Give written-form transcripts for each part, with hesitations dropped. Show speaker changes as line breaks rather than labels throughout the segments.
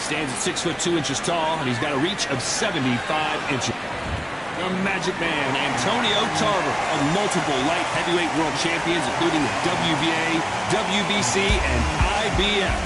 Stands at 6'2" tall, and he's got a reach of 75 inches. The Magic Man, Antonio Tarver, of multiple light heavyweight world champions, including the WBA, WBC, and IBF.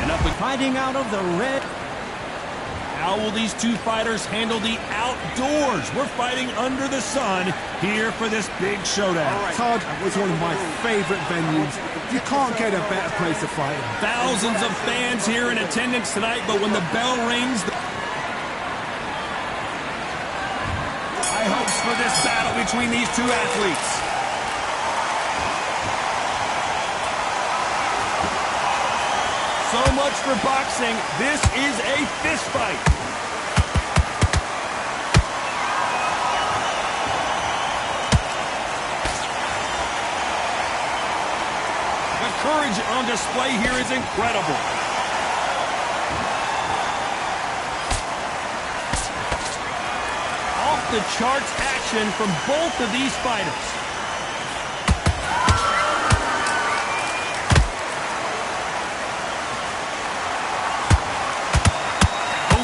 And up
fighting out of the red.
How will these two fighters handle the outdoors? We're fighting under the sun here for this big showdown.
Todd was one of my favorite venues. You can't get a better place to fight.
Thousands of fans here in attendance tonight, but when the bell rings, high hopes for this battle between these two athletes. So much for boxing. This is a fist fight. The courage on display here is incredible. Off the charts action from both of these fighters.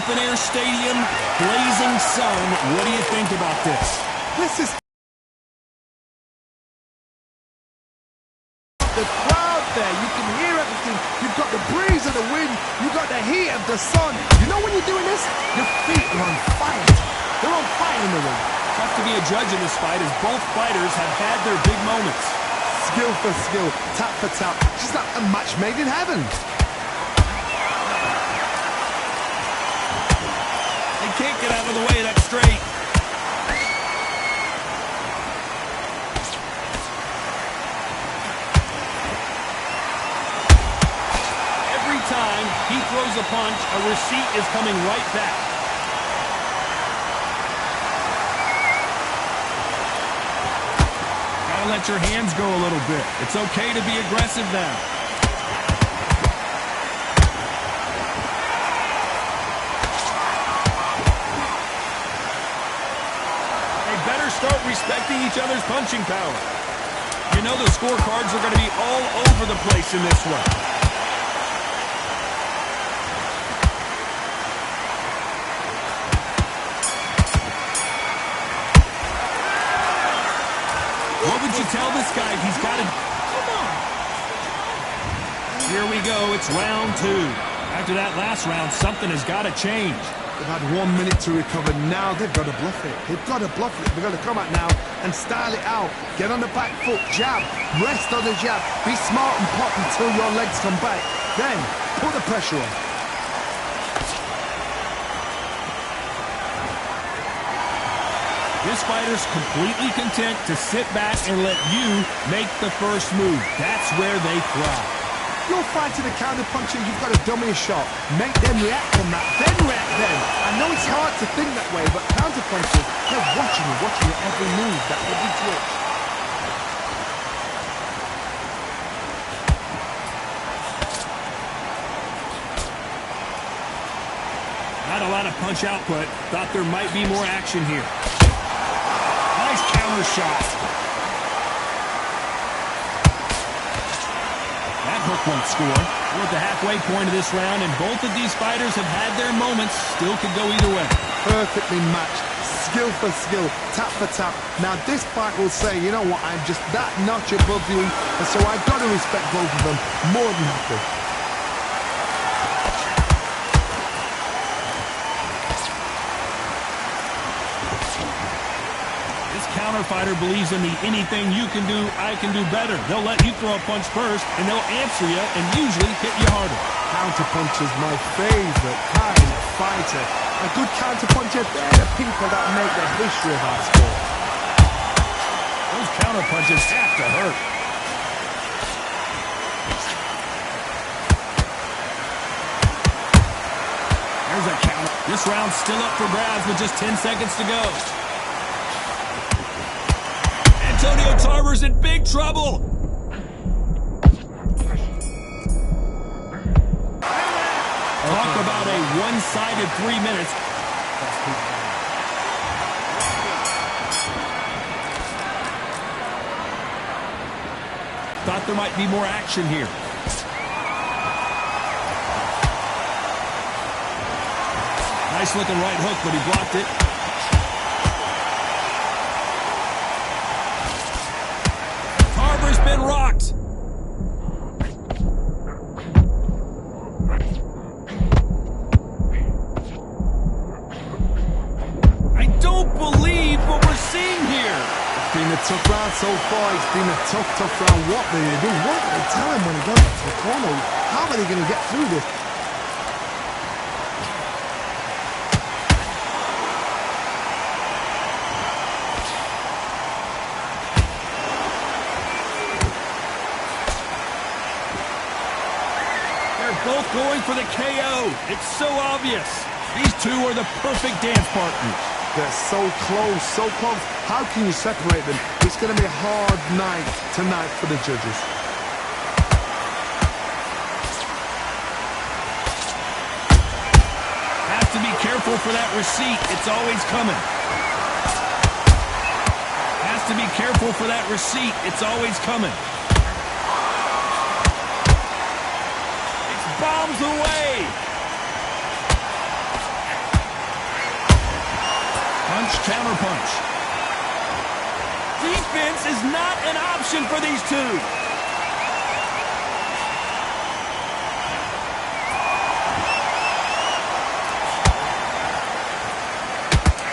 Open air stadium, blazing sun. What do you think about this?
This is the crowd there. You can hear everything. You've got the breeze of the wind. You've got the heat of the sun. You know when you're doing this? Your feet are on fire. They're on fire in the ring.
Tough to be a judge in this fight as both fighters have had their big moments.
Skill for skill, tap for tap. Just like a match made in heaven.
Can't get out of the way of that straight. Every time he throws a punch, a receipt is coming right back. Gotta let your hands go a little bit. It's okay to be aggressive now. Start respecting each other's punching power. You know the scorecards are going to be all over the place in this one. What would you tell this guy? He's got to... Come on. Here we go. It's round two. After that last round, something has got to change.
They've had 1 minute to recover. Now they've got to bluff it. They've got to bluff it. They've got to come out now and style it out. Get on the back foot, jab, rest on the jab. Be smart and pop until your legs come back. Then put the pressure on.
This fighter's completely content to sit back and let you make the first move. That's where they thrive.
You're fighting a counter-puncher, you've got to dummy a shot. Make them react on that, then react then. I know it's hard to think that way, but counter-punchers, they're watching your every move, that every twitch.
Not a lot of punch output. Thought there might be more action here. Nice counter shot. Hook won't score. We're at the halfway point of this round, and both of these fighters have had their moments. Still could go either way.
Perfectly matched. Skill for skill, tap for tap. Now this fight will say, you know what, I'm just that notch above you, and so I've got to respect both of them more than happy.
Fighter believes in the anything you can do, I can do better. They'll let you throw a punch first, and they'll answer you and usually hit you harder.
Counter-puncher's my favorite kind of fighter. A good counter-puncher, they're the people that make the history of our sport.
Those counter-punches have to hurt. There's a counter. This round's still up for grabs with just 10 seconds to go. Antonio Tarver's in big trouble. Talk about a one-sided 3 minutes. Thought there might be more action here. Nice-looking right hook, but he blocked it. Tarver's been rocked. I don't believe what we're seeing here.
It's been a tough round so far. It's been a tough round. What do they do? What do they tell him when he goes back to the corner? How are they going to get through this?
Both going for the KO. It's so obvious. These two are the perfect dance partners.
They're so close, so close. How can you separate them? It's going to be a hard night tonight for the judges.
Has to be careful for that receipt. It's always coming. Has to be careful for that receipt. It's always coming. Bombs away. Punch, counter punch. Defense is not an option for these two.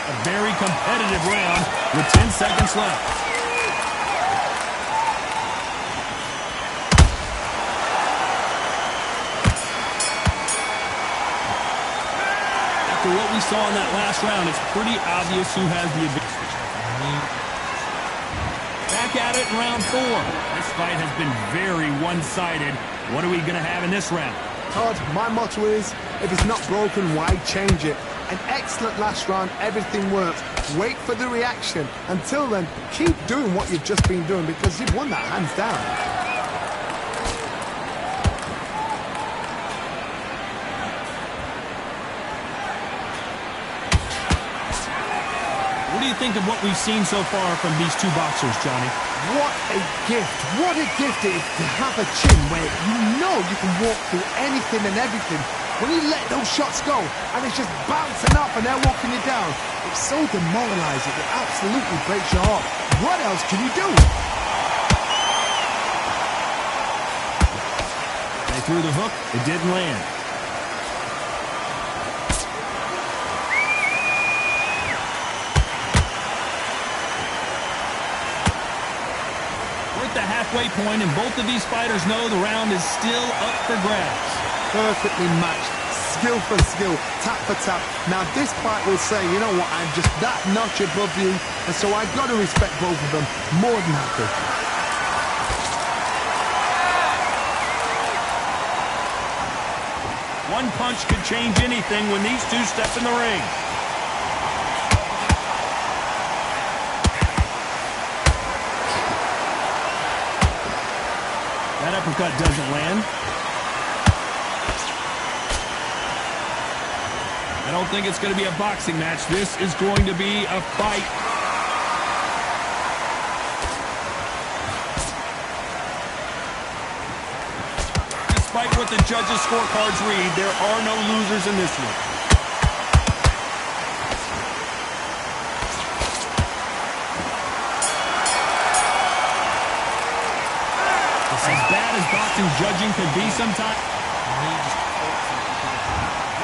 A very competitive round with 10 seconds left. After what we saw in that last round, it's pretty obvious who has the advantage. Back at it in round 4. This fight has been very one-sided. What are we going to have in this round?
Todd, my motto is, if it's not broken, why change it? An excellent last round, everything works. Wait for the reaction. Until then, keep doing what you've just been doing because you've won that hands down.
What do you think of what we've seen so far from these two boxers, Johnny?
What a gift. What a gift it is to have a chin where you know you can walk through anything and everything. When you let those shots go and it's just bouncing up and they're walking you down, it's so demoralizing. It absolutely breaks your heart. What else can you do?
They threw the hook. It didn't land. The halfway point, and both of these fighters know the round is still up for grabs.
Perfectly matched, skill for skill, tap for tap. Now this fight will say, you know what, I'm just that notch above you, and so I've got to respect both of them more than happy.
One punch could change anything when these two step in the ring. That uppercut doesn't land. I don't think it's going to be a boxing match. This is going to be a fight. Despite what the judges' scorecards read, there are no losers in this one. As bad as boxing judging could be sometimes.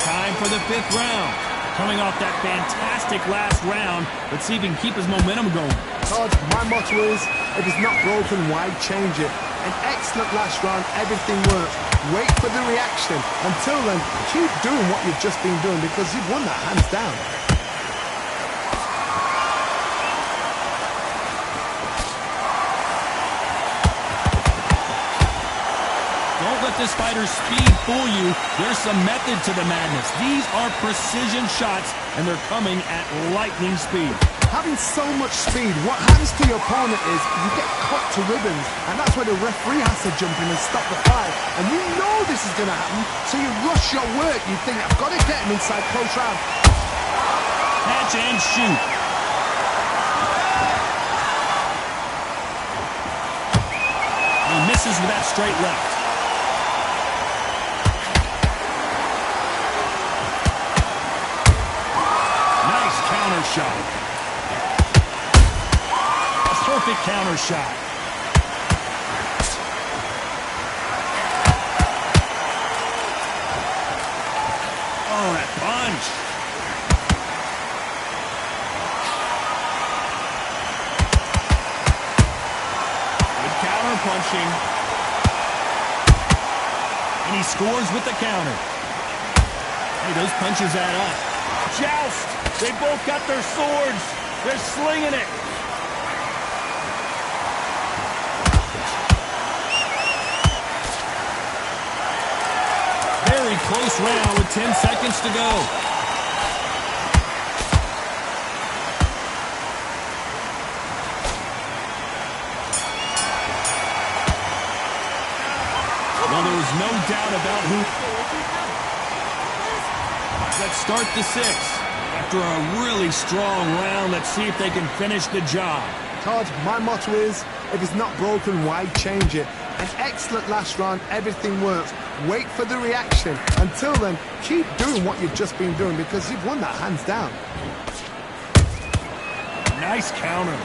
Time for the 5th round. Coming off that fantastic last round, let's see if he can keep his momentum going.
Todd, my motto is, if it's not broken, why change it? An excellent last round, everything works. Wait for the reaction. Until then, keep doing what you've just been doing because you've won that hands down.
This fighter's speed fool you. There's some method to the madness. These are precision shots, and they're coming at lightning speed.
Having so much speed, what happens to your opponent is you get cut to ribbons, and that's where the referee has to jump in and stop the fight. And you know this is going to happen, so you rush your work. You think, I've got to get him inside close round.
Catch and shoot. He misses with that straight left.
shot.
A perfect counter shot.
Oh, that punch. Good counter punching.
And he scores with the counter.
Hey, those punches add up.
Joust. They both got their swords. They're slinging it.
Very close round with 10 seconds to go. Well, there was no doubt about who. Let's start the sixth. After a really strong round, let's see if they can finish the job.
Todd, my motto is, if it's not broken, why change it? An excellent last round, everything works. Wait for the reaction. Until then, keep doing what you've just been doing because you've won that hands down.
Nice counter.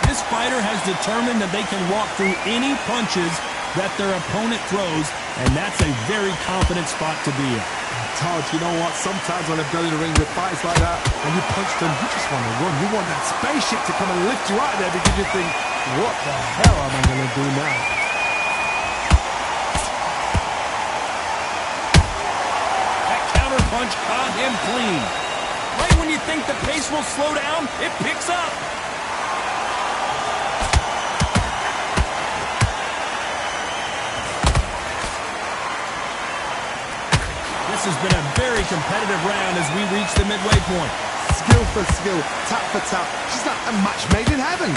This fighter has determined that they can walk through any punches that their opponent throws, and that's a very confident spot to be in.
Todd, you know what? Sometimes when I've gone in the ring with fights like that and you punch them, you just want to run. You want that spaceship to come and lift you out of there because you think, what the hell am I going to do now?
That counter punch caught him clean. Right when you think the pace will slow down, it picks up. This has been a very competitive round as we reach the midway point.
Skill for skill, tap for tap. She's like a match made in heaven.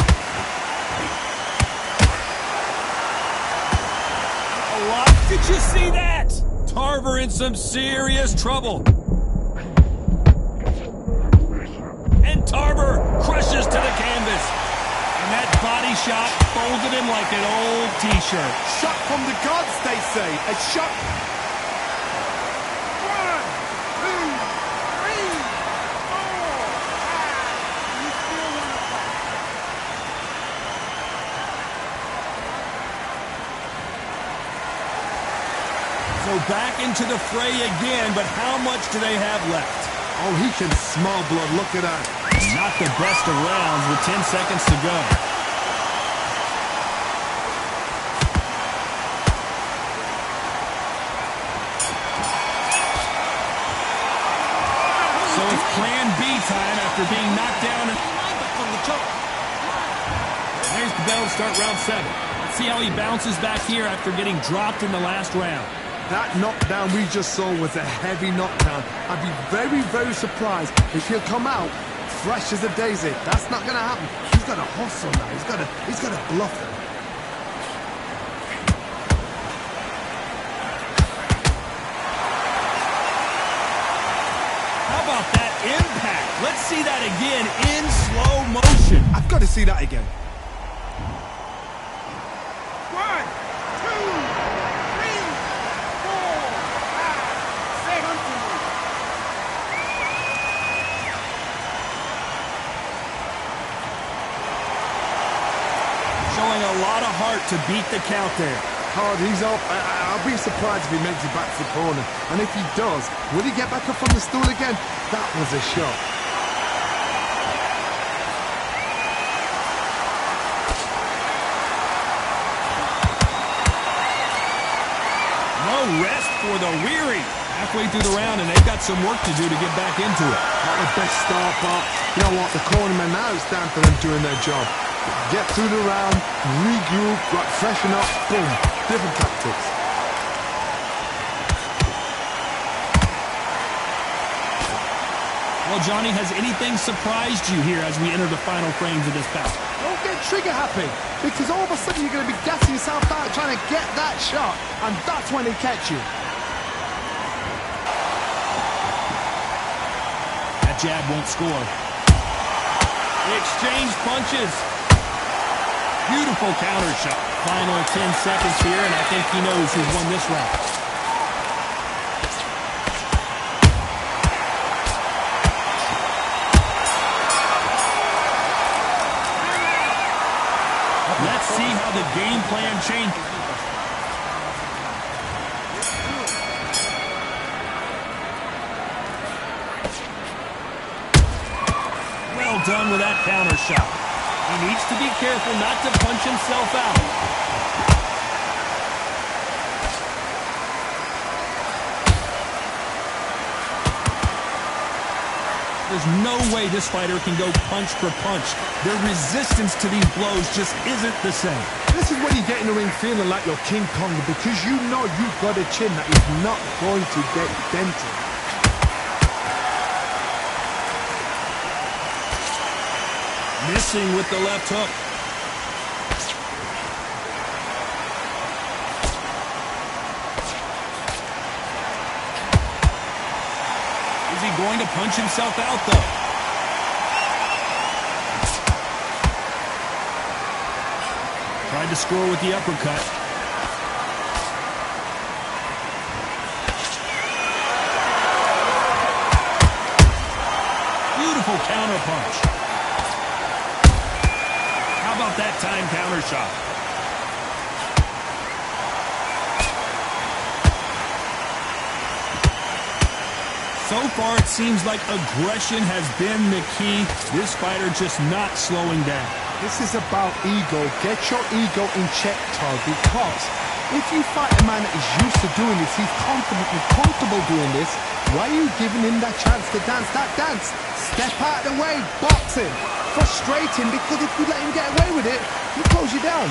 A lot. Did you see that? Tarver in some serious trouble. And Tarver crushes to the canvas. And that body shot folded him like an old T-shirt.
Shot from the gods, they say. A shot.
So back into the fray again, but how much do they have left?
Oh, he can smell blood. Look at that.
Not the best of rounds with 10 seconds to go. So it's plan B time after being knocked down. There's the bell to start round 7. Let's see how he bounces back here after getting dropped in the last round.
That knockdown we just saw was a heavy knockdown. I'd be very, very surprised if he'll come out fresh as a daisy. That's not going to happen. He's got to hustle now. He's got to bluff it.
How about that impact? Let's see that again in slow motion.
I've got to see that again.
1, 2, 3, 4, 5, 6.
Showing a lot of heart to beat the count there.
Hard, he's up. I'll be surprised if he makes it back to the corner. And if he does, will he get back up from the stool again? That was a shot.
No rest for the weary. Halfway through the round, and they've got some work to do to get back into it.
Not the best start, but you know what? The cornermen, now it's time for them doing their job. Get through the round, regroup, right, freshen up, boom. Different tactics.
Well, Johnny, has anything surprised you here as we enter the final frames of this bout?
Don't get trigger happy, because all of a sudden you're going to be gassing yourself out trying to get that shot, and that's when they catch you.
That jab won't score. They exchange punches. Beautiful counter shot.
Final 10 seconds here, and I think he knows who's won this round. Let's see how the game plan changes. Well done with that counter shot. He needs to be careful not to punch himself out. There's no way this fighter can go punch for punch. Their resistance to these blows just isn't the same.
This is when you get in the ring feeling like you're King Kong because you know you've got a chin that is not going to get dented.
Missing with the left hook. Is he going to punch himself out, though? Tried to score with the uppercut. Beautiful counter punch. How about that time counter shot? So far, it seems like aggression has been the key. This fighter just not slowing down.
This is about ego. Get your ego in check, Todd, because if you fight a man that is used to doing this, he's confident and comfortable doing this, why are you giving him that chance to dance that dance? Step out of the way, boxing. Frustrating, because if you let him get away with it, he'll close you down.